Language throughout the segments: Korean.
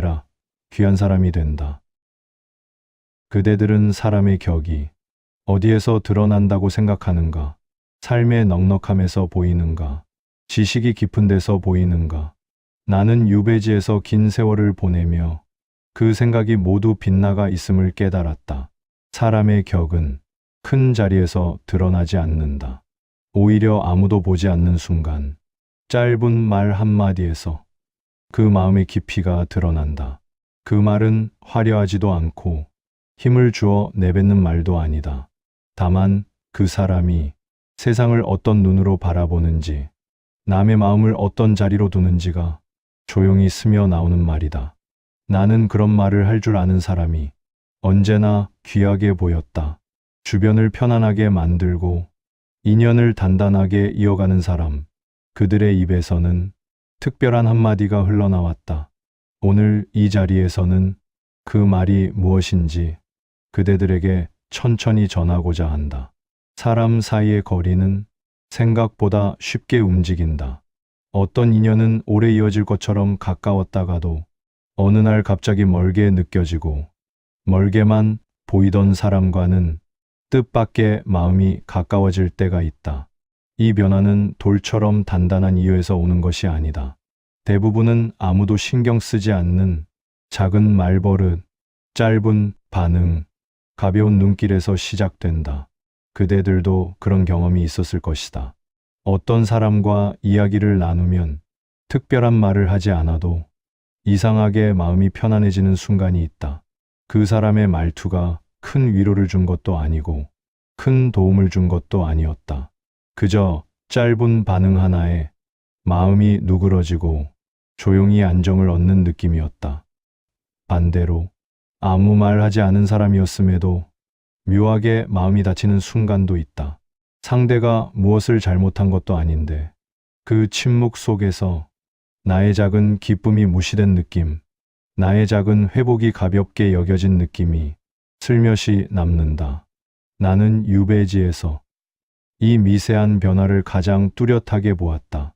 되라. 귀한 사람이 된다. 그대들은 사람의 격이 어디에서 드러난다고 생각하는가? 삶의 넉넉함에서 보이는가? 지식이 깊은 데서 보이는가? 나는 유배지에서 긴 세월을 보내며 그 생각이 모두 빗나가 있음을 깨달았다. 사람의 격은 큰 자리에서 드러나지 않는다. 오히려 아무도 보지 않는 순간, 짧은 말 한마디에서 그 마음의 깊이가 드러난다. 그 말은 화려하지도 않고 힘을 주어 내뱉는 말도 아니다. 다만 그 사람이 세상을 어떤 눈으로 바라보는지, 남의 마음을 어떤 자리로 두는지가 조용히 스며 나오는 말이다. 나는 그런 말을 할 줄 아는 사람이 언제나 귀하게 보였다. 주변을 편안하게 만들고 인연을 단단하게 이어가는 사람, 그들의 입에서는 특별한 한마디가 흘러나왔다. 오늘 이 자리에서는 그 말이 무엇인지 그대들에게 천천히 전하고자 한다. 사람 사이의 거리는 생각보다 쉽게 움직인다. 어떤 인연은 오래 이어질 것처럼 가까웠다가도 어느 날 갑자기 멀게 느껴지고, 멀게만 보이던 사람과는 뜻밖의 마음이 가까워질 때가 있다. 이 변화는 돌처럼 단단한 이유에서 오는 것이 아니다. 대부분은 아무도 신경 쓰지 않는 작은 말버릇, 짧은 반응, 가벼운 눈길에서 시작된다. 그대들도 그런 경험이 있었을 것이다. 어떤 사람과 이야기를 나누면 특별한 말을 하지 않아도 이상하게 마음이 편안해지는 순간이 있다. 그 사람의 말투가 큰 위로를 준 것도 아니고 큰 도움을 준 것도 아니었다. 그저 짧은 반응 하나에 마음이 누그러지고 조용히 안정을 얻는 느낌이었다. 반대로 아무 말 하지 않은 사람이었음에도 묘하게 마음이 다치는 순간도 있다. 상대가 무엇을 잘못한 것도 아닌데 그 침묵 속에서 나의 작은 기쁨이 무시된 느낌, 나의 작은 회복이 가볍게 여겨진 느낌이 슬며시 남는다. 나는 유배지에서 이 미세한 변화를 가장 뚜렷하게 보았다.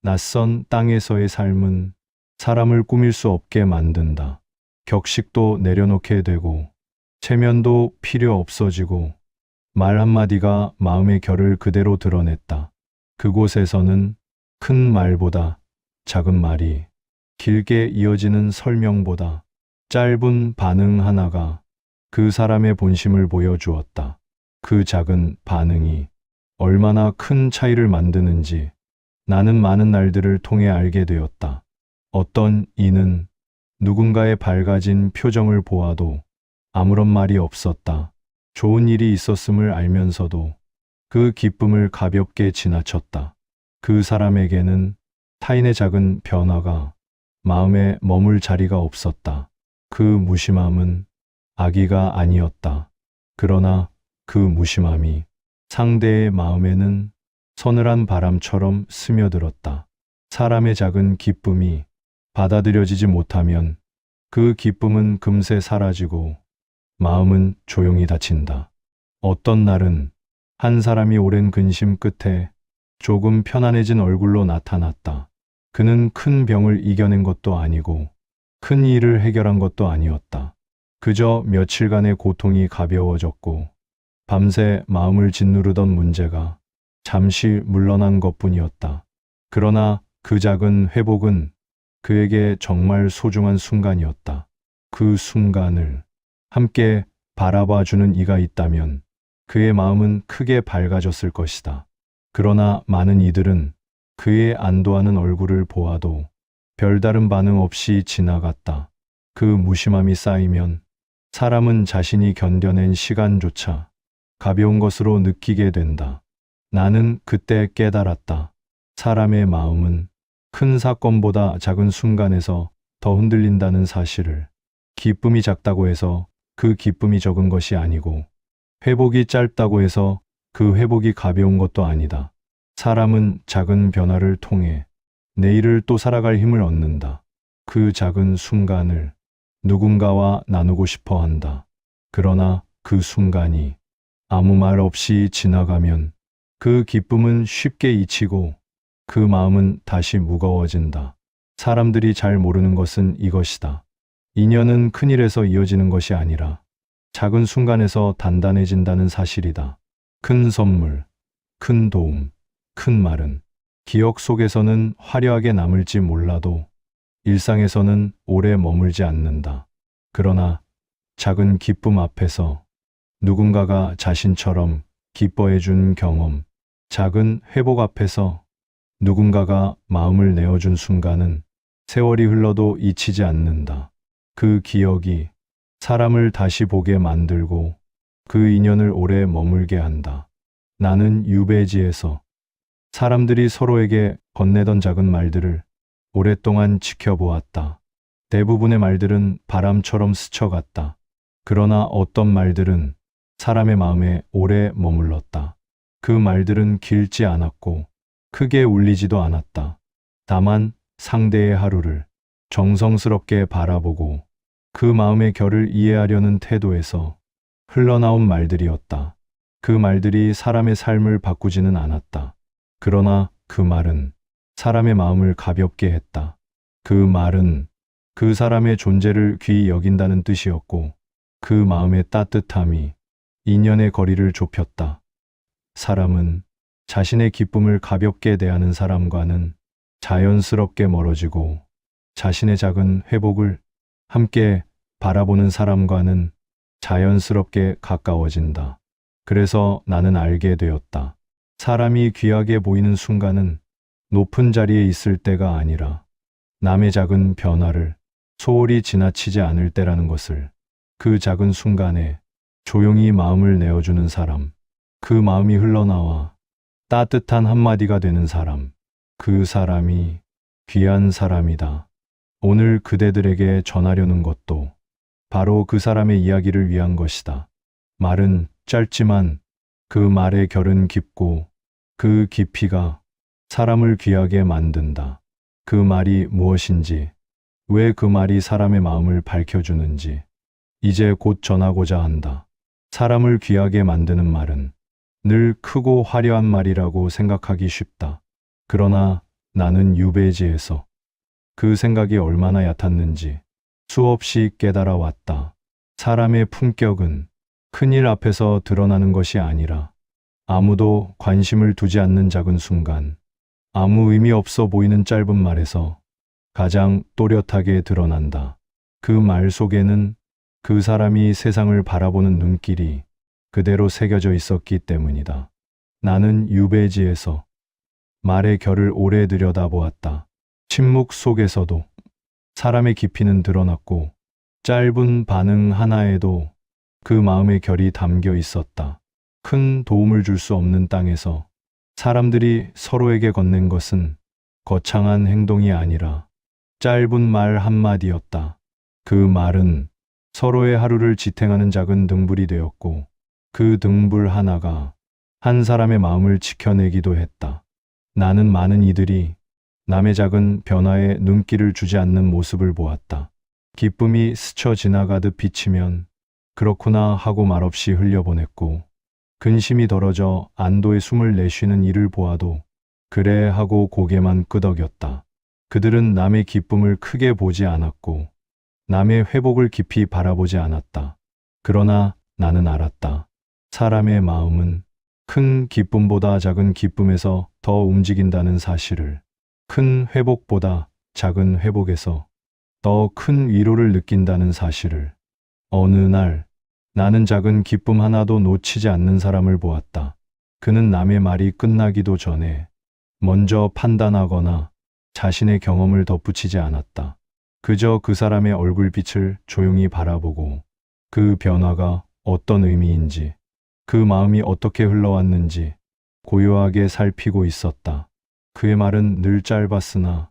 낯선 땅에서의 삶은 사람을 꾸밀 수 없게 만든다. 격식도 내려놓게 되고 체면도 필요 없어지고 말 한마디가 마음의 결을 그대로 드러냈다. 그곳에서는 큰 말보다 작은 말이, 길게 이어지는 설명보다 짧은 반응 하나가 그 사람의 본심을 보여주었다. 그 작은 반응이 얼마나 큰 차이를 만드는지 나는 많은 날들을 통해 알게 되었다. 어떤 이는 누군가의 밝아진 표정을 보아도 아무런 말이 없었다. 좋은 일이 있었음을 알면서도 그 기쁨을 가볍게 지나쳤다. 그 사람에게는 타인의 작은 변화가 마음에 머물 자리가 없었다. 그 무심함은 악의가 아니었다. 그러나 그 무심함이 상대의 마음에는 서늘한 바람처럼 스며들었다. 사람의 작은 기쁨이 받아들여지지 못하면 그 기쁨은 금세 사라지고 마음은 조용히 닫힌다. 어떤 날은 한 사람이 오랜 근심 끝에 조금 편안해진 얼굴로 나타났다. 그는 큰 병을 이겨낸 것도 아니고 큰 일을 해결한 것도 아니었다. 그저 며칠간의 고통이 가벼워졌고 밤새 마음을 짓누르던 문제가 잠시 물러난 것뿐이었다. 그러나 그 작은 회복은 그에게 정말 소중한 순간이었다. 그 순간을 함께 바라봐 주는 이가 있다면 그의 마음은 크게 밝아졌을 것이다. 그러나 많은 이들은 그의 안도하는 얼굴을 보아도 별다른 반응 없이 지나갔다. 그 무심함이 쌓이면 사람은 자신이 견뎌낸 시간조차 가벼운 것으로 느끼게 된다. 나는 그때 깨달았다. 사람의 마음은 큰 사건보다 작은 순간에서 더 흔들린다는 사실을. 기쁨이 작다고 해서 그 기쁨이 적은 것이 아니고 회복이 짧다고 해서 그 회복이 가벼운 것도 아니다. 사람은 작은 변화를 통해 내일을 또 살아갈 힘을 얻는다. 그 작은 순간을 누군가와 나누고 싶어 한다. 그러나 그 순간이 아무 말 없이 지나가면 그 기쁨은 쉽게 잊히고 그 마음은 다시 무거워진다. 사람들이 잘 모르는 것은 이것이다. 인연은 큰 일에서 이어지는 것이 아니라 작은 순간에서 단단해진다는 사실이다. 큰 선물, 큰 도움, 큰 말은 기억 속에서는 화려하게 남을지 몰라도 일상에서는 오래 머물지 않는다. 그러나 작은 기쁨 앞에서 누군가가 자신처럼 기뻐해 준 경험, 작은 회복 앞에서 누군가가 마음을 내어준 순간은 세월이 흘러도 잊히지 않는다. 그 기억이 사람을 다시 보게 만들고 그 인연을 오래 머물게 한다. 나는 유배지에서 사람들이 서로에게 건네던 작은 말들을 오랫동안 지켜보았다. 대부분의 말들은 바람처럼 스쳐갔다. 그러나 어떤 말들은 사람의 마음에 오래 머물렀다. 그 말들은 길지 않았고 크게 울리지도 않았다. 다만 상대의 하루를 정성스럽게 바라보고 그 마음의 결을 이해하려는 태도에서 흘러나온 말들이었다. 그 말들이 사람의 삶을 바꾸지는 않았다. 그러나 그 말은 사람의 마음을 가볍게 했다. 그 말은 그 사람의 존재를 귀히 여긴다는 뜻이었고 그 마음의 따뜻함이 인연의 거리를 좁혔다. 사람은 자신의 기쁨을 가볍게 대하는 사람과는 자연스럽게 멀어지고 자신의 작은 회복을 함께 바라보는 사람과는 자연스럽게 가까워진다. 그래서 나는 알게 되었다. 사람이 귀하게 보이는 순간은 높은 자리에 있을 때가 아니라 남의 작은 변화를 소홀히 지나치지 않을 때라는 것을. 그 작은 순간에 조용히 마음을 내어주는 사람, 그 마음이 흘러나와 따뜻한 한마디가 되는 사람, 그 사람이 귀한 사람이다. 오늘 그대들에게 전하려는 것도 바로 그 사람의 이야기를 위한 것이다. 말은 짧지만 그 말의 결은 깊고 그 깊이가 사람을 귀하게 만든다. 그 말이 무엇인지, 왜 그 말이 사람의 마음을 밝혀주는지 이제 곧 전하고자 한다. 사람을 귀하게 만드는 말은 늘 크고 화려한 말이라고 생각하기 쉽다. 그러나 나는 유배지에서 그 생각이 얼마나 얕았는지 수없이 깨달아 왔다. 사람의 품격은 큰일 앞에서 드러나는 것이 아니라 아무도 관심을 두지 않는 작은 순간, 아무 의미 없어 보이는 짧은 말에서 가장 또렷하게 드러난다. 그 말 속에는 그 사람이 세상을 바라보는 눈길이 그대로 새겨져 있었기 때문이다. 나는 유배지에서 말의 결을 오래 들여다보았다. 침묵 속에서도 사람의 깊이는 드러났고 짧은 반응 하나에도 그 마음의 결이 담겨 있었다. 큰 도움을 줄 수 없는 땅에서 사람들이 서로에게 건넨 것은 거창한 행동이 아니라 짧은 말 한마디였다. 그 말은 서로의 하루를 지탱하는 작은 등불이 되었고 그 등불 하나가 한 사람의 마음을 지켜내기도 했다. 나는 많은 이들이 남의 작은 변화에 눈길을 주지 않는 모습을 보았다. 기쁨이 스쳐 지나가듯 비치면 그렇구나 하고 말없이 흘려보냈고 근심이 덜어져 안도의 숨을 내쉬는 이를 보아도 그래 하고 고개만 끄덕였다. 그들은 남의 기쁨을 크게 보지 않았고 남의 회복을 깊이 바라보지 않았다. 그러나 나는 알았다. 사람의 마음은 큰 기쁨보다 작은 기쁨에서 더 움직인다는 사실을. 큰 회복보다 작은 회복에서 더 큰 위로를 느낀다는 사실을. 어느 날 나는 작은 기쁨 하나도 놓치지 않는 사람을 보았다. 그는 남의 말이 끝나기도 전에 먼저 판단하거나 자신의 경험을 덧붙이지 않았다. 그저 그 사람의 얼굴빛을 조용히 바라보고 그 변화가 어떤 의미인지, 그 마음이 어떻게 흘러왔는지 고요하게 살피고 있었다. 그의 말은 늘 짧았으나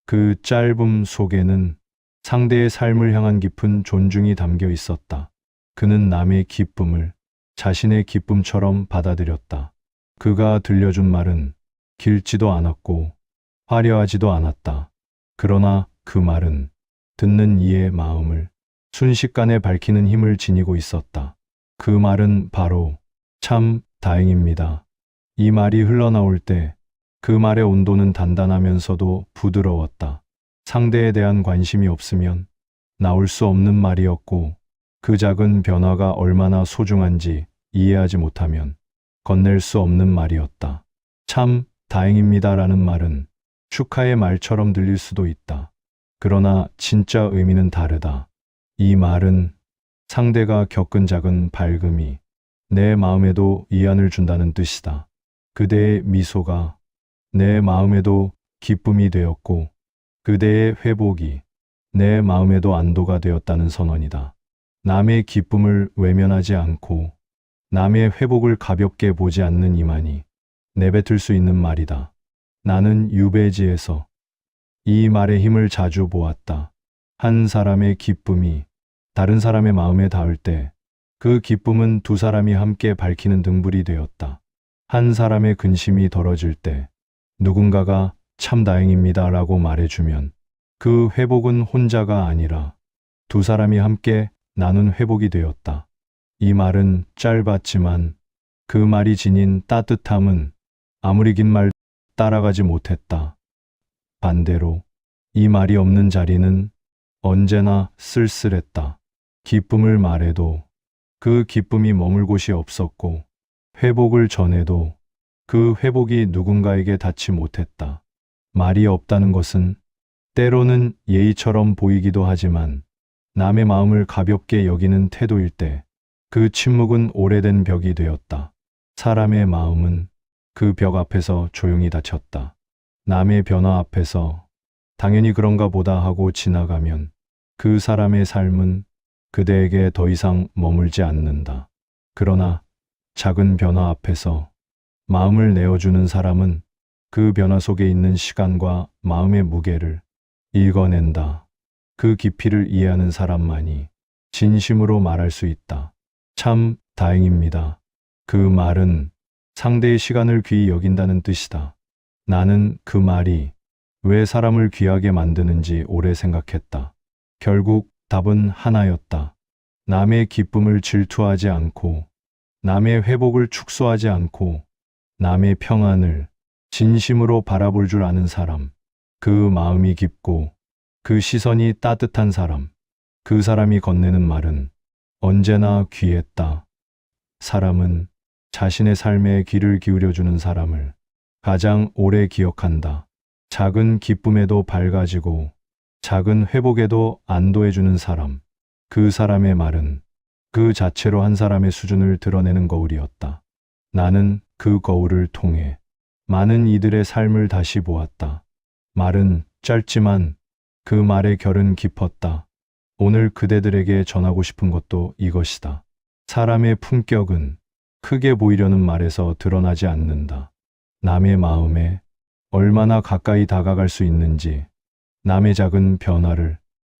그 짧음 속에는 상대의 삶을 향한 깊은 존중이 담겨 있었다. 그는 남의 기쁨을 자신의 기쁨처럼 받아들였다. 그가 들려준 말은 길지도 않았고 화려하지도 않았다. 그러나 그 말은 듣는 이의 마음을 순식간에 밝히는 힘을 지니고 있었다. 그 말은 바로 참 다행입니다. 이 말이 흘러나올 때 그 말의 온도는 단단하면서도 부드러웠다. 상대에 대한 관심이 없으면 나올 수 없는 말이었고 그 작은 변화가 얼마나 소중한지 이해하지 못하면 건넬 수 없는 말이었다. 참 다행입니다라는 말은 축하의 말처럼 들릴 수도 있다. 그러나 진짜 의미는 다르다. 이 말은 상대가 겪은 작은 밝음이 내 마음에도 위안을 준다는 뜻이다. 그대의 미소가 내 마음에도 기쁨이 되었고 그대의 회복이 내 마음에도 안도가 되었다는 선언이다. 남의 기쁨을 외면하지 않고 남의 회복을 가볍게 보지 않는 이만이 내뱉을 수 있는 말이다. 나는 유배지에서 이 말의 힘을 자주 보았다. 한 사람의 기쁨이 다른 사람의 마음에 닿을 때 그 기쁨은 두 사람이 함께 밝히는 등불이 되었다. 한 사람의 근심이 덜어질 때 누군가가 참 다행입니다 라고 말해주면 그 회복은 혼자가 아니라 두 사람이 함께 나눈 회복이 되었다. 이 말은 짧았지만 그 말이 지닌 따뜻함은 아무리 긴 말 따라가지 못했다. 반대로 이 말이 없는 자리는 언제나 쓸쓸했다. 기쁨을 말해도 그 기쁨이 머물 곳이 없었고 회복을 전해도 그 회복이 누군가에게 닿지 못했다. 말이 없다는 것은 때로는 예의처럼 보이기도 하지만 남의 마음을 가볍게 여기는 태도일 때 그 침묵은 오래된 벽이 되었다. 사람의 마음은 그 벽 앞에서 조용히 닫혔다. 남의 변화 앞에서 당연히 그런가 보다 하고 지나가면 그 사람의 삶은 그대에게 더 이상 머물지 않는다. 그러나 작은 변화 앞에서 마음을 내어주는 사람은 그 변화 속에 있는 시간과 마음의 무게를 읽어낸다. 그 깊이를 이해하는 사람만이 진심으로 말할 수 있다. 참 다행입니다. 그 말은 상대의 시간을 귀히 여긴다는 뜻이다. 나는 그 말이 왜 사람을 귀하게 만드는지 오래 생각했다. 결국 답은 하나였다. 남의 기쁨을 질투하지 않고, 남의 회복을 축소하지 않고, 남의 평안을 진심으로 바라볼 줄 아는 사람, 그 마음이 깊고, 그 시선이 따뜻한 사람, 그 사람이 건네는 말은 언제나 귀했다. 사람은 자신의 삶에 귀를 기울여주는 사람을 가장 오래 기억한다. 작은 기쁨에도 밝아지고 작은 회복에도 안도해주는 사람, 그 사람의 말은 그 자체로 한 사람의 수준을 드러내는 거울이었다. 나는 그 거울을 통해 많은 이들의 삶을 다시 보았다. 말은 짧지만 그 말의 결은 깊었다. 오늘 그대들에게 전하고 싶은 것도 이것이다. 사람의 품격은 크게 보이려는 말에서 드러나지 않는다. 남의 마음에 얼마나 가까이 다가갈 수 있는지, 남의 작은 변화를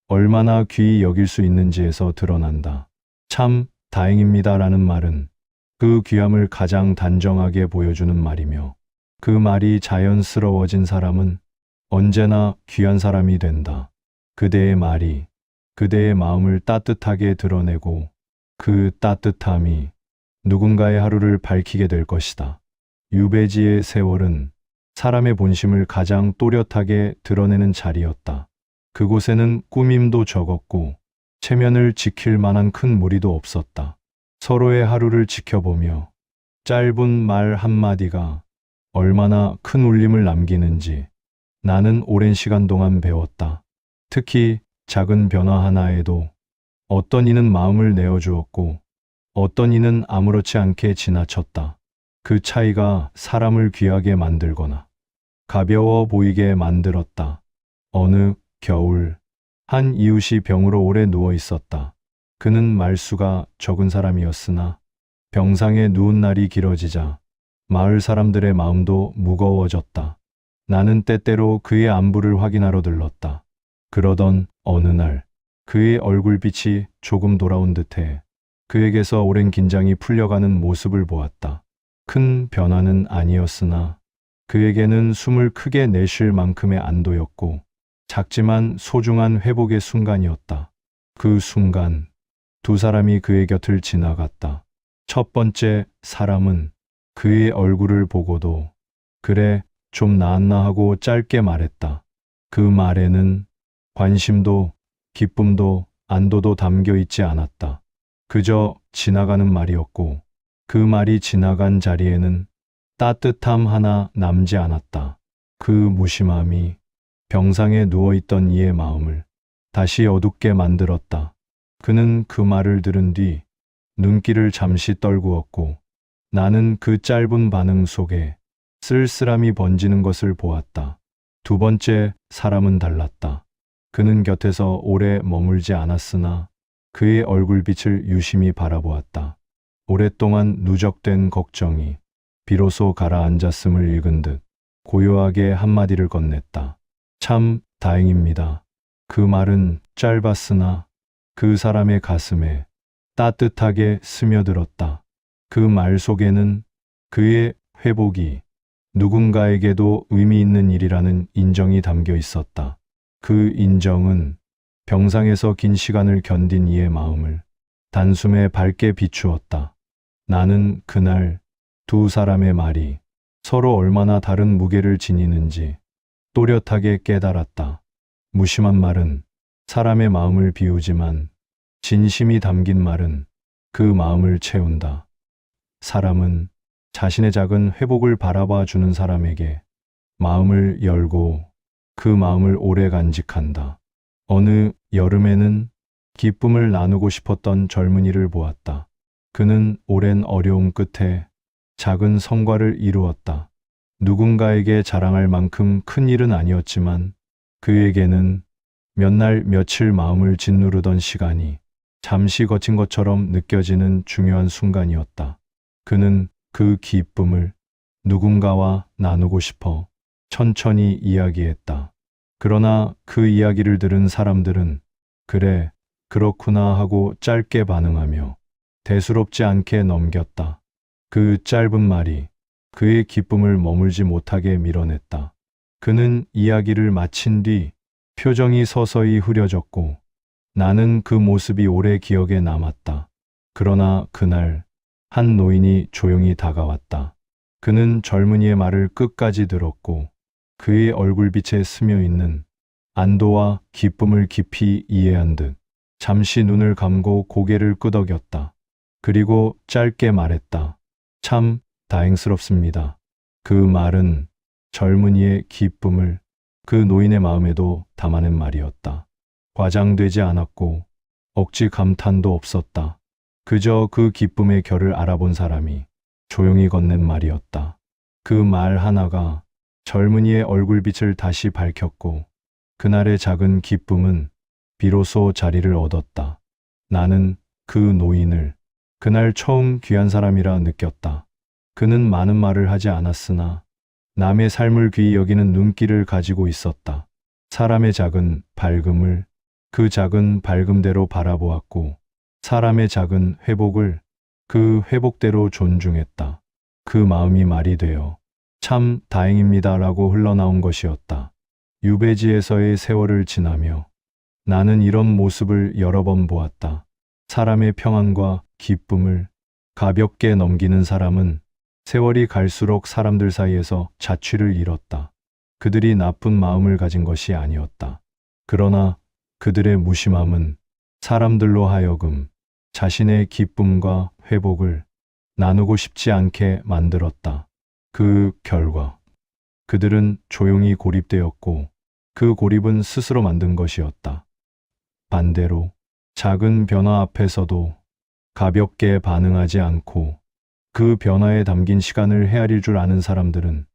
얼마나 귀히 여길 수 있는지에서 드러난다. 참 다행입니다라는 말은 그 귀함을 가장 단정하게 보여주는 말이며 그 말이 자연스러워진 사람은 언제나 귀한 사람이 된다. 그대의 말이 그대의 마음을 따뜻하게 드러내고 그 따뜻함이 누군가의 하루를 밝히게 될 것이다. 유배지의 세월은 사람의 본심을 가장 또렷하게 드러내는 자리였다. 그곳에는 꾸밈도 적었고 체면을 지킬 만한 큰 무리도 없었다. 서로의 하루를 지켜보며 짧은 말 한마디가 얼마나 큰 울림을 남기는지 나는 오랜 시간 동안 배웠다. 특히 작은 변화 하나에도 어떤 이는 마음을 내어주었고 어떤 이는 아무렇지 않게 지나쳤다. 그 차이가 사람을 귀하게 만들거나 가벼워 보이게 만들었다. 어느 겨울 한 이웃이 병으로 오래 누워 있었다. 그는 말수가 적은 사람이었으나 병상에 누운 날이 길어지자 마을 사람들의 마음도 무거워졌다. 나는 때때로 그의 안부를 확인하러 들렀다. 그러던 어느 날 그의 얼굴빛이 조금 돌아온 듯해 그에게서 오랜 긴장이 풀려가는 모습을 보았다. 큰 변화는 아니었으나 그에게는 숨을 크게 내쉴 만큼의 안도였고 작지만 소중한 회복의 순간이었다. 그 순간 두 사람이 그의 곁을 지나갔다. 첫 번째 사람은 그의 얼굴을 보고도 그래 좀 나았나 하고 짧게 말했다. 그 말에는 관심도 기쁨도 안도도 담겨 있지 않았다. 그저 지나가는 말이었고 그 말이 지나간 자리에는 따뜻함 하나 남지 않았다. 그 무심함이 병상에 누워있던 이의 마음을 다시 어둡게 만들었다. 그는 그 말을 들은 뒤 눈길을 잠시 떨구었고 나는 그 짧은 반응 속에 쓸쓸함이 번지는 것을 보았다. 두 번째 사람은 달랐다. 그는 곁에서 오래 머물지 않았으나 그의 얼굴빛을 유심히 바라보았다. 오랫동안 누적된 걱정이 비로소 가라앉았음을 읽은 듯 고요하게 한마디를 건넸다. 참 다행입니다. 그 말은 짧았으나 그 사람의 가슴에 따뜻하게 스며들었다. 그 말 속에는 그의 회복이 누군가에게도 의미 있는 일이라는 인정이 담겨 있었다. 그 인정은 병상에서 긴 시간을 견딘 이의 마음을 단숨에 밝게 비추었다. 나는 그날 두 사람의 말이 서로 얼마나 다른 무게를 지니는지 또렷하게 깨달았다. 무심한 말은 사람의 마음을 비우지만 진심이 담긴 말은 그 마음을 채운다. 사람은 자신의 작은 회복을 바라봐 주는 사람에게 마음을 열고 그 마음을 오래 간직한다. 어느 여름에는 기쁨을 나누고 싶었던 젊은이를 보았다. 그는 오랜 어려움 끝에 작은 성과를 이루었다. 누군가에게 자랑할 만큼 큰 일은 아니었지만 그에게는 몇 날 며칠 마음을 짓누르던 시간이 잠시 거친 것처럼 느껴지는 중요한 순간이었다. 그는 그 기쁨을 누군가와 나누고 싶어 천천히 이야기했다. 그러나 그 이야기를 들은 사람들은 그래, 그렇구나 하고 짧게 반응하며 대수롭지 않게 넘겼다. 그 짧은 말이 그의 기쁨을 머물지 못하게 밀어냈다. 그는 이야기를 마친 뒤 표정이 서서히 흐려졌고 나는 그 모습이 오래 기억에 남았다. 그러나 그날 한 노인이 조용히 다가왔다. 그는 젊은이의 말을 끝까지 들었고 그의 얼굴빛에 스며 있는 안도와 기쁨을 깊이 이해한 듯 잠시 눈을 감고 고개를 끄덕였다. 그리고 짧게 말했다. 참 다행스럽습니다. 그 말은 젊은이의 기쁨을 그 노인의 마음에도 담아낸 말이었다. 과장되지 않았고 억지 감탄도 없었다. 그저 그 기쁨의 결을 알아본 사람이 조용히 건넨 말이었다. 그 말 하나가 젊은이의 얼굴빛을 다시 밝혔고 그날의 작은 기쁨은 비로소 자리를 얻었다. 나는 그 노인을 그날 처음 귀한 사람이라 느꼈다. 그는 많은 말을 하지 않았으나 남의 삶을 귀히 여기는 눈길을 가지고 있었다. 사람의 작은 밝음을 그 작은 밝음대로 바라보았고 사람의 작은 회복을 그 회복대로 존중했다. 그 마음이 말이 되어 참 다행입니다라고 흘러나온 것이었다. 유배지에서의 세월을 지나며 나는 이런 모습을 여러 번 보았다. 사람의 평안과 기쁨을 가볍게 넘기는 사람은 세월이 갈수록 사람들 사이에서 자취를 잃었다. 그들이 나쁜 마음을 가진 것이 아니었다. 그러나 그들의 무심함은 사람들로 하여금 자신의 기쁨과 회복을 나누고 싶지 않게 만들었다. 그 결과 그들은 조용히 고립되었고 그 고립은 스스로 만든 것이었다. 반대로 작은 변화 앞에서도 가볍게 반응하지 않고 그 변화에 담긴 시간을 헤아릴 줄 아는 사람들은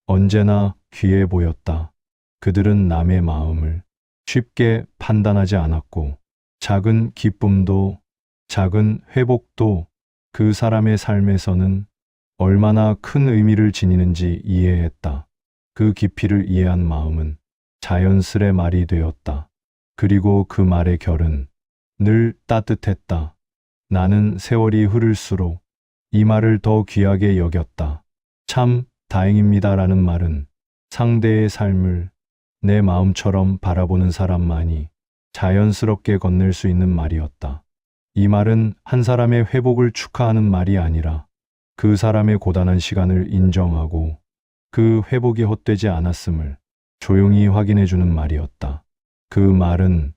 언제나 귀해 보였다. 그들은 남의 마음을 쉽게 판단하지 않았고 작은 기쁨도 작은 회복도 그 사람의 삶에서는 얼마나 큰 의미를 지니는지 이해했다. 그 깊이를 이해한 마음은 자연스레 말이 되었다. 그리고 그 말의 결은 늘 따뜻했다. 나는 세월이 흐를수록 이 말을 더 귀하게 여겼다. 참 다행입니다라는 말은 상대의 삶을 내 마음처럼 바라보는 사람만이 자연스럽게 건넬 수 있는 말이었다. 이 말은 한 사람의 회복을 축하하는 말이 아니라 그 사람의 고단한 시간을 인정하고 그 회복이 헛되지 않았음을 조용히 확인해 주는 말이었다. 그 말은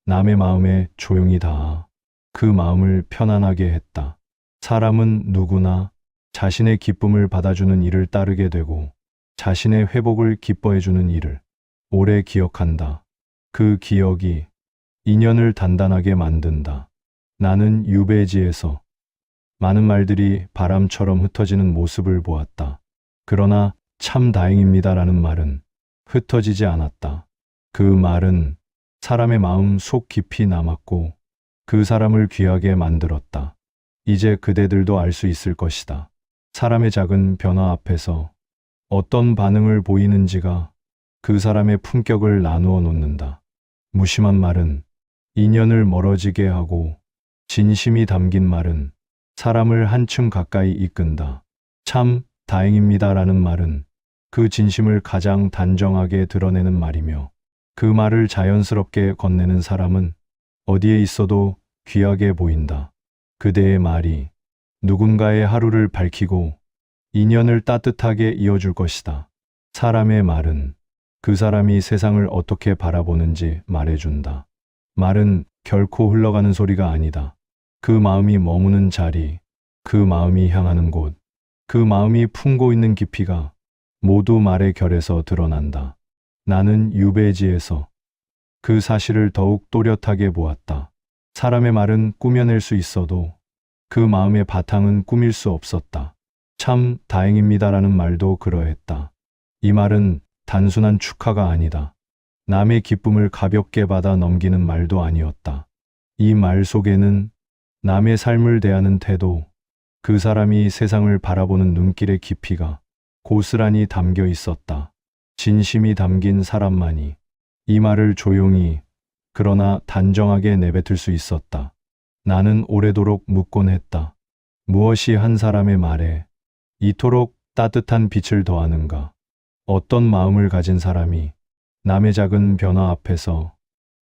남의 마음에 조용히 닿아 그 마음을 편안하게 했다. 사람은 누구나 자신의 기쁨을 받아주는 일을 따르게 되고 자신의 회복을 기뻐해주는 일을 오래 기억한다. 그 기억이 인연을 단단하게 만든다. 나는 유배지에서 많은 말들이 바람처럼 흩어지는 모습을 보았다. 그러나 참 다행입니다라는 말은 흩어지지 않았다. 그 말은 사람의 마음 속 깊이 남았고 그 사람을 귀하게 만들었다. 이제 그대들도 알 수 있을 것이다. 사람의 작은 변화 앞에서 어떤 반응을 보이는지가 그 사람의 품격을 나누어 놓는다. 무심한 말은 인연을 멀어지게 하고 진심이 담긴 말은 사람을 한층 가까이 이끈다. 참 다행입니다라는 말은 그 진심을 가장 단정하게 드러내는 말이며 그 말을 자연스럽게 건네는 사람은 어디에 있어도 귀하게 보인다. 그대의 말이 누군가의 하루를 밝히고 인연을 따뜻하게 이어줄 것이다. 사람의 말은 그 사람이 세상을 어떻게 바라보는지 말해준다. 말은 결코 흘러가는 소리가 아니다. 그 마음이 머무는 자리, 그 마음이 향하는 곳, 그 마음이 품고 있는 깊이가 모두 말의 결에서 드러난다. 나는 유배지에서 그 사실을 더욱 또렷하게 보았다. 사람의 말은 꾸며낼 수 있어도 그 마음의 바탕은 꾸밀 수 없었다. 참 다행입니다라는 말도 그러했다. 이 말은 단순한 축하가 아니다. 남의 기쁨을 가볍게 받아 넘기는 말도 아니었다. 이 말 속에는 남의 삶을 대하는 태도, 그 사람이 세상을 바라보는 눈길의 깊이가 고스란히 담겨 있었다. 진심이 담긴 사람만이 이 말을 조용히 그러나 단정하게 내뱉을 수 있었다. 나는 오래도록 묻곤 했다. 무엇이 한 사람의 말에 이토록 따뜻한 빛을 더하는가? 어떤 마음을 가진 사람이 남의 작은 변화 앞에서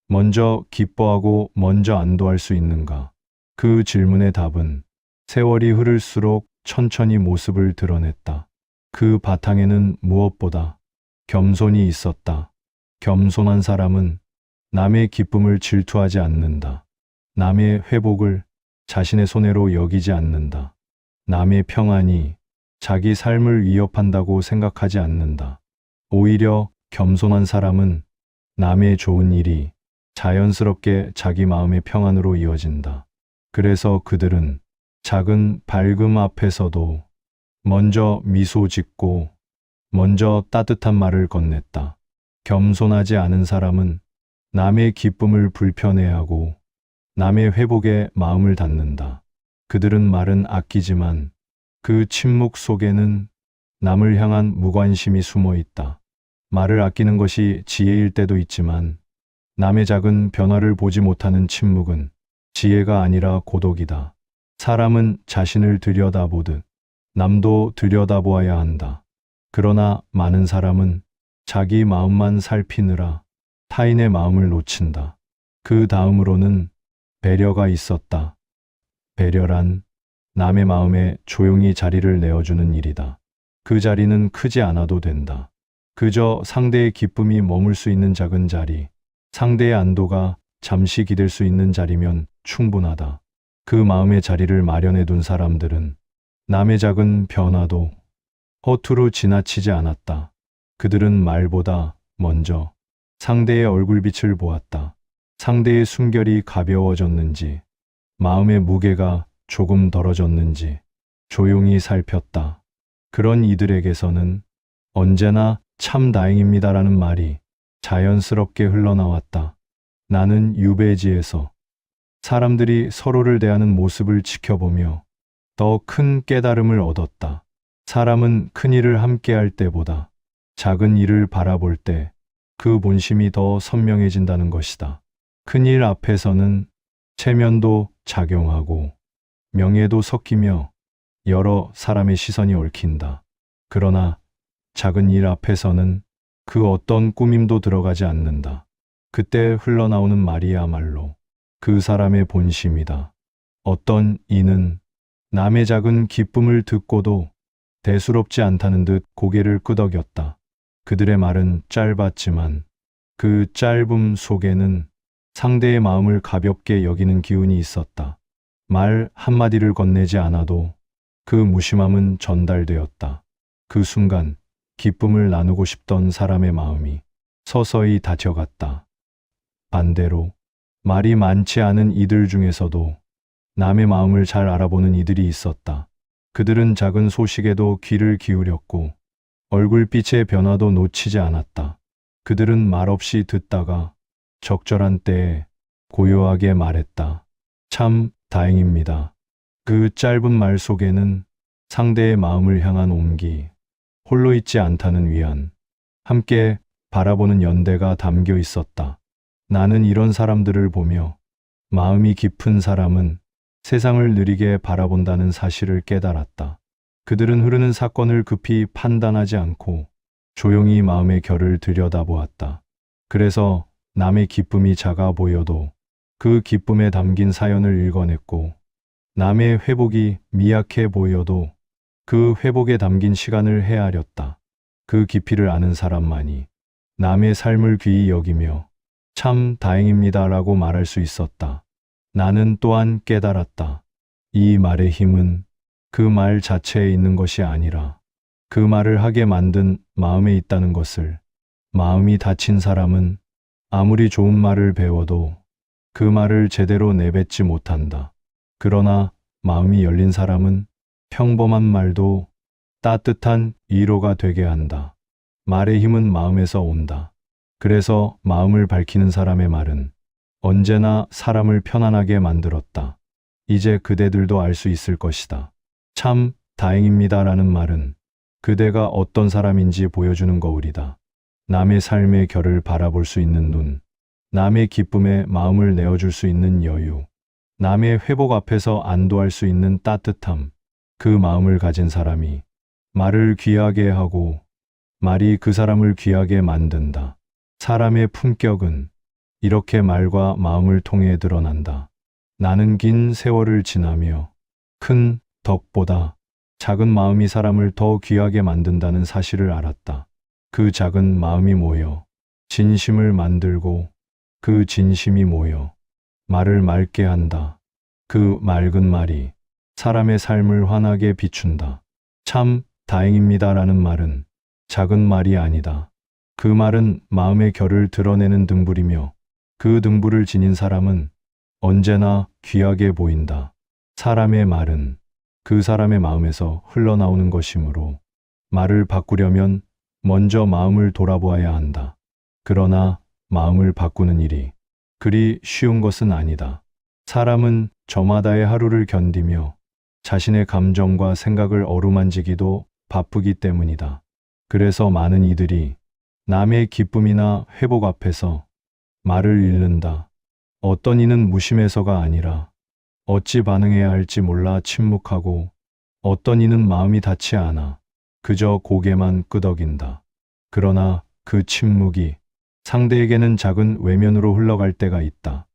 먼저 기뻐하고 먼저 안도할 수 있는가? 그 질문의 답은 세월이 흐를수록 천천히 모습을 드러냈다. 그 바탕에는 무엇보다 겸손이 있었다. 겸손한 사람은 남의 기쁨을 질투하지 않는다. 남의 회복을 자신의 손해로 여기지 않는다. 남의 평안이 자기 삶을 위협한다고 생각하지 않는다. 오히려 겸손한 사람은 남의 좋은 일이 자연스럽게 자기 마음의 평안으로 이어진다. 그래서 그들은 작은 밝음 앞에서도 먼저 미소 짓고 먼저 따뜻한 말을 건넸다. 겸손하지 않은 사람은 남의 기쁨을 불편해하고 남의 회복에 마음을 닫는다. 그들은 말은 아끼지만 그 침묵 속에는 남을 향한 무관심이 숨어 있다. 말을 아끼는 것이 지혜일 때도 있지만 남의 작은 변화를 보지 못하는 침묵은 지혜가 아니라 고독이다. 사람은 자신을 들여다보듯 남도 들여다보아야 한다. 그러나 많은 사람은 자기 마음만 살피느라 타인의 마음을 놓친다. 그 다음으로는 배려가 있었다. 배려란 남의 마음에 조용히 자리를 내어주는 일이다. 그 자리는 크지 않아도 된다. 그저 상대의 기쁨이 머물 수 있는 작은 자리, 상대의 안도가 잠시 기댈 수 있는 자리면 충분하다. 그 마음의 자리를 마련해 둔 사람들은 남의 작은 변화도 허투루 지나치지 않았다. 그들은 말보다 먼저 상대의 얼굴빛을 보았다. 상대의 숨결이 가벼워졌는지, 마음의 무게가 조금 덜어졌는지 조용히 살폈다. 그런 이들에게서는 언제나 참 다행입니다라는 말이 자연스럽게 흘러나왔다. 나는 유배지에서 사람들이 서로를 대하는 모습을 지켜보며 더 큰 깨달음을 얻었다. 사람은 큰 일을 함께할 때보다 작은 일을 바라볼 때 그 본심이 더 선명해진다는 것이다. 큰 일 앞에서는 체면도 작용하고 명예도 섞이며 여러 사람의 시선이 얽힌다. 그러나 작은 일 앞에서는 그 어떤 꾸밈도 들어가지 않는다. 그때 흘러나오는 말이야말로 그 사람의 본심이다. 어떤 이는 남의 작은 기쁨을 듣고도 대수롭지 않다는 듯 고개를 끄덕였다. 그들의 말은 짧았지만 그 짧음 속에는 상대의 마음을 가볍게 여기는 기운이 있었다. 말 한마디를 건네지 않아도 그 무심함은 전달되었다. 그 순간 기쁨을 나누고 싶던 사람의 마음이 서서히 닫혀갔다. 반대로 말이 많지 않은 이들 중에서도 남의 마음을 잘 알아보는 이들이 있었다. 그들은 작은 소식에도 귀를 기울였고 얼굴빛의 변화도 놓치지 않았다. 그들은 말없이 듣다가 적절한 때에 고요하게 말했다. 참 다행입니다. 그 짧은 말 속에는 상대의 마음을 향한 온기, 홀로 있지 않다는 위안, 함께 바라보는 연대가 담겨 있었다. 나는 이런 사람들을 보며 마음이 깊은 사람은 세상을 느리게 바라본다는 사실을 깨달았다. 그들은 흐르는 사건을 급히 판단하지 않고 조용히 마음의 결을 들여다보았다. 그래서 남의 기쁨이 작아 보여도 그 기쁨에 담긴 사연을 읽어냈고, 남의 회복이 미약해 보여도 그 회복에 담긴 시간을 헤아렸다. 그 깊이를 아는 사람만이 남의 삶을 귀히 여기며 참 다행입니다라고 말할 수 있었다. 나는 또한 깨달았다. 이 말의 힘은 그 말 자체에 있는 것이 아니라 그 말을 하게 만든 마음에 있다는 것을. 마음이 닫힌 사람은 아무리 좋은 말을 배워도 그 말을 제대로 내뱉지 못한다. 그러나 마음이 열린 사람은 평범한 말도 따뜻한 위로가 되게 한다. 말의 힘은 마음에서 온다. 그래서 마음을 밝히는 사람의 말은 언제나 사람을 편안하게 만들었다. 이제 그대들도 알 수 있을 것이다. 참 다행입니다라는 말은 그대가 어떤 사람인지 보여주는 거울이다. 남의 삶의 결을 바라볼 수 있는 눈, 남의 기쁨에 마음을 내어줄 수 있는 여유, 남의 회복 앞에서 안도할 수 있는 따뜻함, 그 마음을 가진 사람이 말을 귀하게 하고 말이 그 사람을 귀하게 만든다. 사람의 품격은 이렇게 말과 마음을 통해 드러난다. 나는 긴 세월을 지나며 큰 덕보다 작은 마음이 사람을 더 귀하게 만든다는 사실을 알았다. 그 작은 마음이 모여 진심을 만들고 그 진심이 모여 말을 맑게 한다. 그 맑은 말이 사람의 삶을 환하게 비춘다. 참 다행입니다라는 말은 작은 말이 아니다. 그 말은 마음의 결을 드러내는 등불이며 그 등불을 지닌 사람은 언제나 귀하게 보인다. 사람의 말은 그 사람의 마음에서 흘러나오는 것이므로 말을 바꾸려면 먼저 마음을 돌아보아야 한다. 그러나 마음을 바꾸는 일이 그리 쉬운 것은 아니다. 사람은 저마다의 하루를 견디며 자신의 감정과 생각을 어루만지기도 바쁘기 때문이다. 그래서 많은 이들이 남의 기쁨이나 회복 앞에서 말을 잃는다. 어떤 이는 무심해서가 아니라 어찌 반응해야 할지 몰라 침묵하고, 어떤 이는 마음이 닿지 않아 그저 고개만 끄덕인다. 그러나 그 침묵이 상대에게는 작은 외면으로 흘러갈 때가 있다.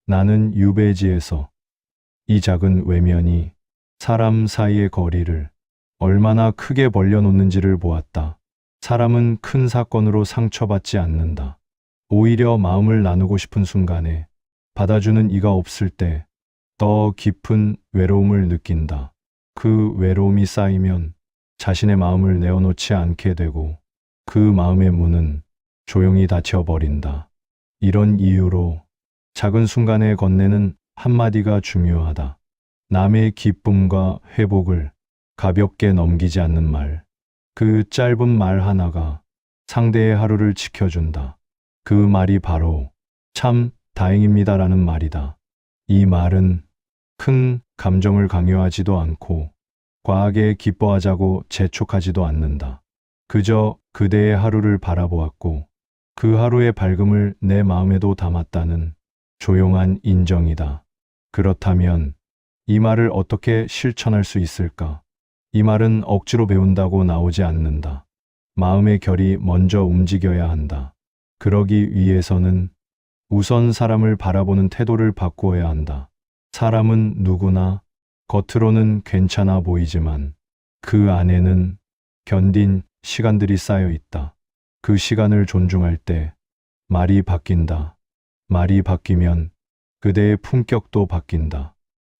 나는 유배지에서 이 작은 외면이 사람 사이의 거리를 얼마나 크게 벌려놓는지를 보았다. 사람은 큰 사건으로 상처받지 않는다. 오히려 마음을 나누고 싶은 순간에 받아주는 이가 없을 때 더 깊은 외로움을 느낀다. 그 외로움이 쌓이면 자신의 마음을 내어놓지 않게 되고 그 마음의 문은 조용히 닫혀버린다. 이런 이유로 작은 순간에 건네는 한마디가 중요하다. 남의 기쁨과 회복을 가볍게 넘기지 않는 말. 그 짧은 말 하나가 상대의 하루를 지켜준다. 그 말이 바로 참 다행입니다라는 말이다. 이 말은 큰 감정을 강요하지도 않고 과하게 기뻐하자고 재촉하지도 않는다. 그저 그대의 하루를 바라보았고 그 하루의 밝음을 내 마음에도 담았다는 조용한 인정이다. 그렇다면 이 말을 어떻게 실천할 수 있을까? 이 말은 억지로 배운다고 나오지 않는다. 마음의 결이 먼저 움직여야 한다. 그러기 위해서는 우선 사람을 바라보는 태도를 바꾸어야 한다. 사람은 누구나 겉으로는 괜찮아 보이지만 그 안에는 견딘 시간들이 쌓여 있다. 그 시간을 존중할 때 말이 바뀐다. 말이 바뀌면 그대의 품격도 바뀐다.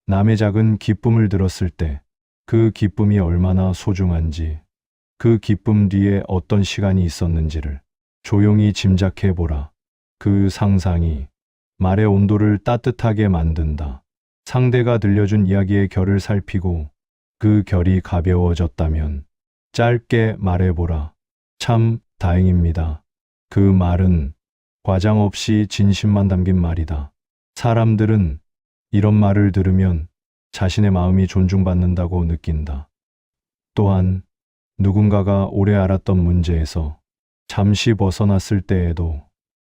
남의 작은 기쁨을 들었을 때 그 기쁨이 얼마나 소중한지, 그 기쁨 뒤에 어떤 시간이 있었는지를 조용히 짐작해 보라. 그 상상이 말의 온도를 따뜻하게 만든다. 상대가 들려준 이야기의 결을 살피고 그 결이 가벼워졌다면 짧게 말해보라. 참 다행입니다. 그 말은 과장 없이 진심만 담긴 말이다. 사람들은 이런 말을 들으면 자신의 마음이 존중받는다고 느낀다. 또한 누군가가 오래 알았던 문제에서 잠시 벗어났을 때에도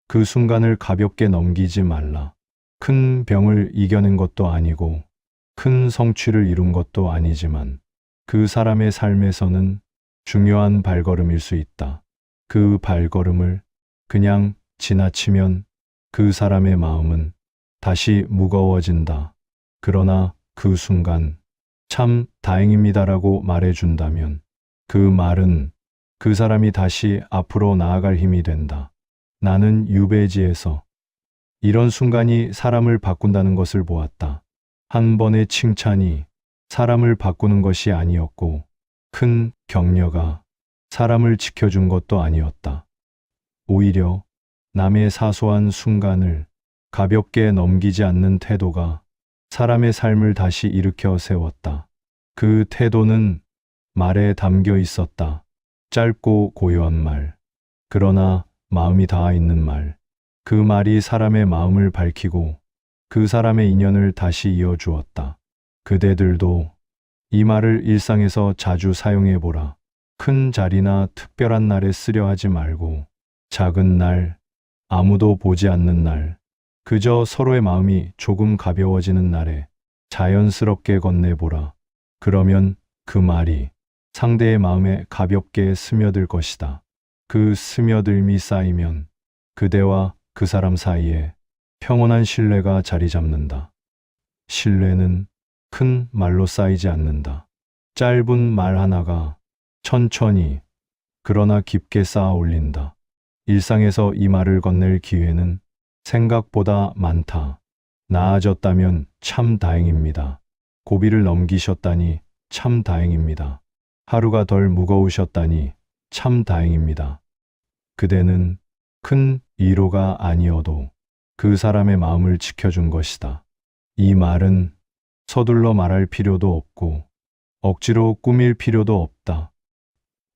그 순간을 가볍게 넘기지 말라. 큰 병을 이겨낸 것도 아니고 큰 성취를 이룬 것도 아니지만 그 사람의 삶에서는 중요한 발걸음일 수 있다. 그 발걸음을 그냥 지나치면 그 사람의 마음은 다시 무거워진다. 그러나 그 순간 참 다행입니다라고 말해준다면 그 말은 그 사람이 다시 앞으로 나아갈 힘이 된다. 나는 유배지에서 이런 순간이 사람을 바꾼다는 것을 보았다. 한 번의 칭찬이 사람을 바꾸는 것이 아니었고 큰 격려가 사람을 지켜준 것도 아니었다. 오히려 남의 사소한 순간을 가볍게 넘기지 않는 태도가 사람의 삶을 다시 일으켜 세웠다. 그 태도는 말에 담겨 있었다. 짧고 고요한 말, 그러나 마음이 닿아 있는 말. 그 말이 사람의 마음을 밝히고 그 사람의 인연을 다시 이어주었다. 그대들도 이 말을 일상에서 자주 사용해 보라. 큰 자리나 특별한 날에 쓰려 하지 말고 작은 날, 아무도 보지 않는 날, 그저 서로의 마음이 조금 가벼워지는 날에 자연스럽게 건네보라. 그러면 그 말이 상대의 마음에 가볍게 스며들 것이다. 그 스며들미 쌓이면 그대와 그 사람 사이에 평온한 신뢰가 자리 잡는다. 신뢰는 큰 말로 쌓이지 않는다. 짧은 말 하나가 천천히 그러나 깊게 쌓아 올린다. 일상에서 이 말을 건넬 기회는 생각보다 많다. 나아졌다면 참 다행입니다. 고비를 넘기셨다니 참 다행입니다. 하루가 덜 무거우셨다니 참 다행입니다. 그대는 큰 위로가 아니어도 그 사람의 마음을 지켜준 것이다. 이 말은 서둘러 말할 필요도 없고 억지로 꾸밀 필요도 없다.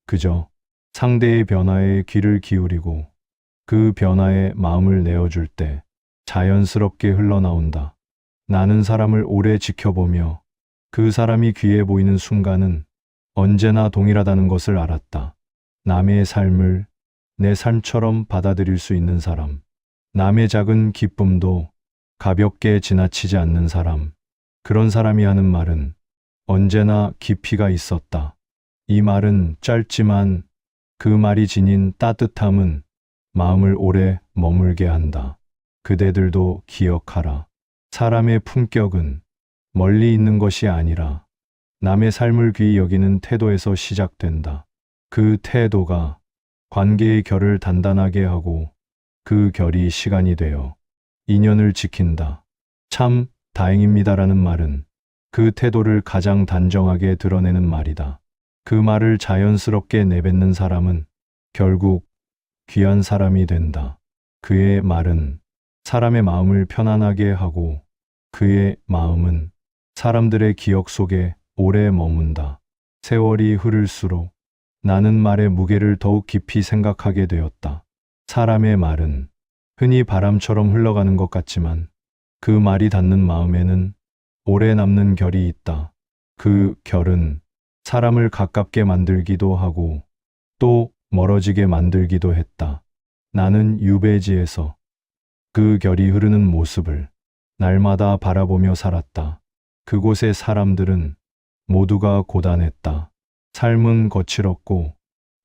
그저 상대의 변화에 귀를 기울이고 그 변화에 마음을 내어줄 때 자연스럽게 흘러나온다. 나는 사람을 오래 지켜보며 그 사람이 귀해 보이는 순간은 언제나 동일하다는 것을 알았다. 남의 삶을 내 삶처럼 받아들일 수 있는 사람, 남의 작은 기쁨도 가볍게 지나치지 않는 사람, 그런 사람이 하는 말은 언제나 깊이가 있었다. 이 말은 짧지만 그 말이 지닌 따뜻함은 마음을 오래 머물게 한다. 그대들도 기억하라. 사람의 품격은 멀리 있는 것이 아니라 남의 삶을 귀히 여기는 태도에서 시작된다. 그 태도가 관계의 결을 단단하게 하고 그 결이 시간이 되어 인연을 지킨다. 참 다행입니다라는 말은 그 태도를 가장 단정하게 드러내는 말이다. 그 말을 자연스럽게 내뱉는 사람은 결국 귀한 사람이 된다. 그의 말은 사람의 마음을 편안하게 하고 그의 마음은 사람들의 기억 속에 오래 머문다. 세월이 흐를수록 나는 말의 무게를 더욱 깊이 생각하게 되었다. 사람의 말은 흔히 바람처럼 흘러가는 것 같지만 그 말이 닿는 마음에는 오래 남는 결이 있다. 그 결은 사람을 가깝게 만들기도 하고 또 멀어지게 만들기도 했다. 나는 유배지에서 그 결이 흐르는 모습을 날마다 바라보며 살았다. 그곳의 사람들은 모두가 고단했다. 삶은 거칠었고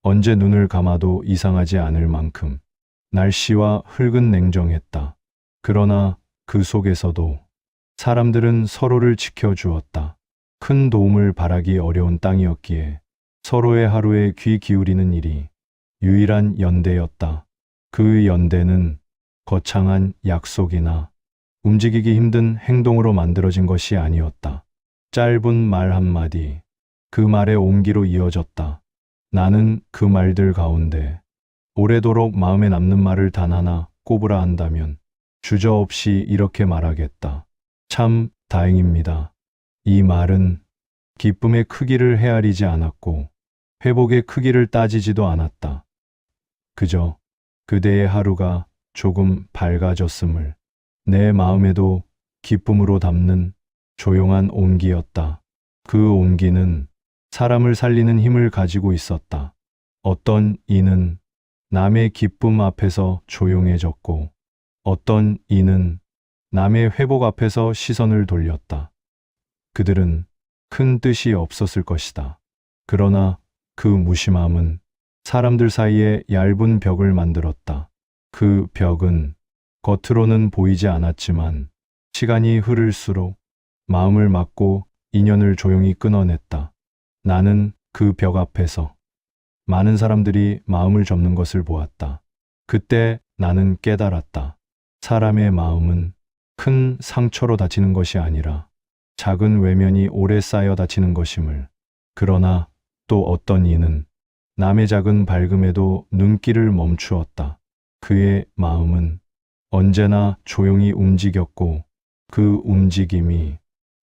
언제 눈을 감아도 이상하지 않을 만큼 날씨와 흙은 냉정했다. 그러나 그 속에서도 사람들은 서로를 지켜주었다. 큰 도움을 바라기 어려운 땅이었기에 서로의 하루에 귀 기울이는 일이 유일한 연대였다. 그 연대는 거창한 약속이나 움직이기 힘든 행동으로 만들어진 것이 아니었다. 짧은 말 한마디, 그 말의 온기로 이어졌다. 나는 그 말들 가운데 오래도록 마음에 남는 말을 단 하나 꼽으라 한다면 주저없이 이렇게 말하겠다. 참 다행입니다. 이 말은 기쁨의 크기를 헤아리지 않았고 회복의 크기를 따지지도 않았다. 그저 그대의 하루가 조금 밝아졌음을 내 마음에도 기쁨으로 담는 조용한 온기였다. 그 온기는 사람을 살리는 힘을 가지고 있었다. 어떤 이는 남의 기쁨 앞에서 조용해졌고 어떤 이는 남의 회복 앞에서 시선을 돌렸다. 그들은 큰 뜻이 없었을 것이다. 그러나 그 무심함은 사람들 사이에 얇은 벽을 만들었다. 그 벽은 겉으로는 보이지 않았지만 시간이 흐를수록 마음을 막고 인연을 조용히 끊어냈다. 나는 그 벽 앞에서 많은 사람들이 마음을 접는 것을 보았다. 그때 나는 깨달았다. 사람의 마음은 큰 상처로 다치는 것이 아니라 작은 외면이 오래 쌓여 다치는 것임을. 그러나 또 어떤 이는 남의 작은 밝음에도 눈길을 멈추었다. 그의 마음은 언제나 조용히 움직였고 그 움직임이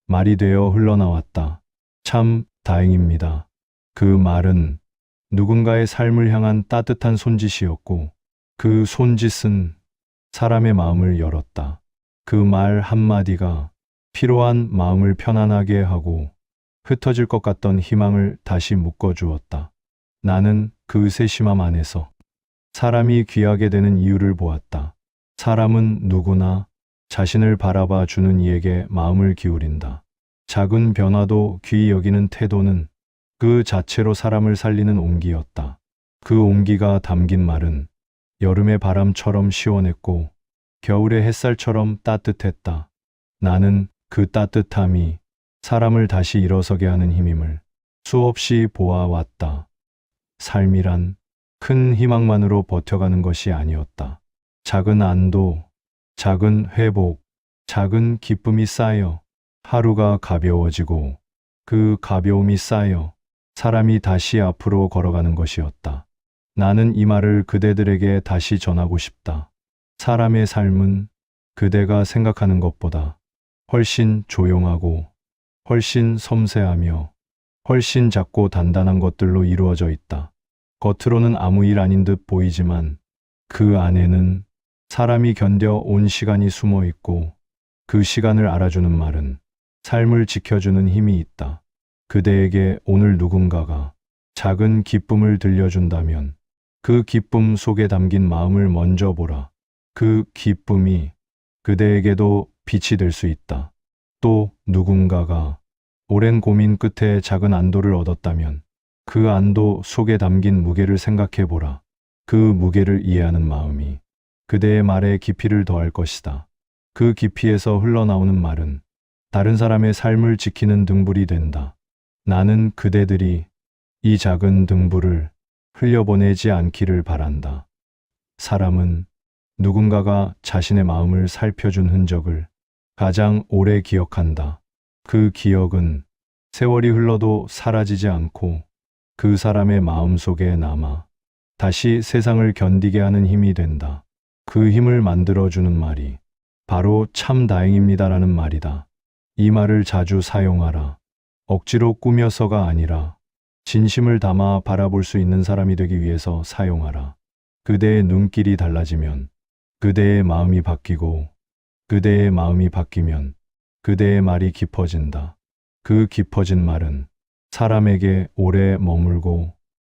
말이 되어 흘러나왔다. 참 다행입니다. 그 말은 누군가의 삶을 향한 따뜻한 손짓이었고 그 손짓은 사람의 마음을 열었다. 그 말 한마디가 피로한 마음을 편안하게 하고 흩어질 것 같던 희망을 다시 묶어주었다. 나는 그 세심함 안에서 사람이 귀하게 되는 이유를 보았다. 사람은 누구나 자신을 바라봐 주는 이에게 마음을 기울인다. 작은 변화도 귀히 여기는 태도는 그 자체로 사람을 살리는 온기였다. 그 온기가 담긴 말은 여름의 바람처럼 시원했고 겨울의 햇살처럼 따뜻했다. 나는 그 따뜻함이 사람을 다시 일어서게 하는 힘임을 수없이 보아왔다. 삶이란 큰 희망만으로 버텨가는 것이 아니었다. 작은 안도, 작은 회복, 작은 기쁨이 쌓여 하루가 가벼워지고 그 가벼움이 쌓여 사람이 다시 앞으로 걸어가는 것이었다. 나는 이 말을 그대들에게 다시 전하고 싶다. 사람의 삶은 그대가 생각하는 것보다 훨씬 조용하고 훨씬 섬세하며 훨씬 작고 단단한 것들로 이루어져 있다. 겉으로는 아무 일 아닌 듯 보이지만 그 안에는 사람이 견뎌온 시간이 숨어 있고 그 시간을 알아주는 말은 삶을 지켜주는 힘이 있다. 그대에게 오늘 누군가가 작은 기쁨을 들려준다면 그 기쁨 속에 담긴 마음을 먼저 보라. 그 기쁨이 그대에게도 빛이 될 수 있다. 또 누군가가 오랜 고민 끝에 작은 안도를 얻었다면 그 안도 속에 담긴 무게를 생각해 보라. 그 무게를 이해하는 마음이 그대의 말에 깊이를 더할 것이다. 그 깊이에서 흘러나오는 말은 다른 사람의 삶을 지키는 등불이 된다. 나는 그대들이 이 작은 등불을 흘려보내지 않기를 바란다. 사람은 누군가가 자신의 마음을 살펴준 흔적을 가장 오래 기억한다. 그 기억은 세월이 흘러도 사라지지 않고 그 사람의 마음 속에 남아 다시 세상을 견디게 하는 힘이 된다. 그 힘을 만들어주는 말이 바로 참 다행입니다라는 말이다. 이 말을 자주 사용하라. 억지로 꾸며서가 아니라 진심을 담아 바라볼 수 있는 사람이 되기 위해서 사용하라. 그대의 눈길이 달라지면 그대의 마음이 바뀌고 그대의 마음이 바뀌면 그대의 말이 깊어진다. 그 깊어진 말은 사람에게 오래 머물고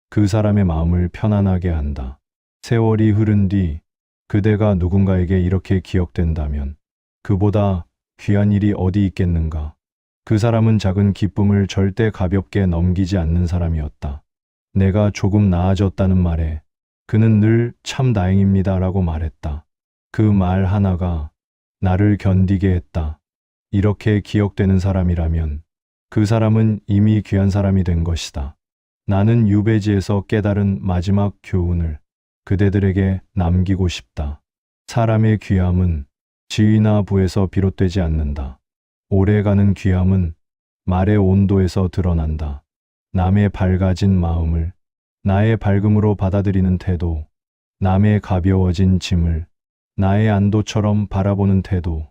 그 사람의 마음을 편안하게 한다. 세월이 흐른 뒤 그대가 누군가에게 이렇게 기억된다면 그보다 귀한 일이 어디 있겠는가. 그 사람은 작은 기쁨을 절대 가볍게 넘기지 않는 사람이었다. 내가 조금 나아졌다는 말에 그는 늘 참 다행입니다라고 말했다. 그 말 하나가 나를 견디게 했다. 이렇게 기억되는 사람이라면 그 사람은 이미 귀한 사람이 된 것이다. 나는 유배지에서 깨달은 마지막 교훈을 그대들에게 남기고 싶다. 사람의 귀함은 지위나 부에서 비롯되지 않는다. 오래가는 귀함은 말의 온도에서 드러난다. 남의 밝아진 마음을 나의 밝음으로 받아들이는 태도, 남의 가벼워진 짐을 나의 안도처럼 바라보는 태도,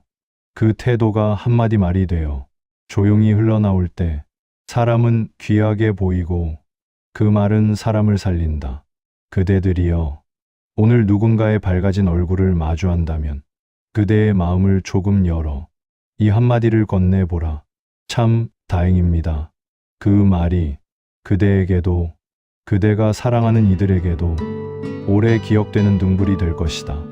그 태도가 한마디 말이 되어 조용히 흘러나올 때 사람은 귀하게 보이고 그 말은 사람을 살린다. 그대들이여, 오늘 누군가의 밝아진 얼굴을 마주한다면 그대의 마음을 조금 열어 이 한마디를 건네보라. 참 다행입니다. 그 말이 그대에게도 그대가 사랑하는 이들에게도 오래 기억되는 등불이 될 것이다.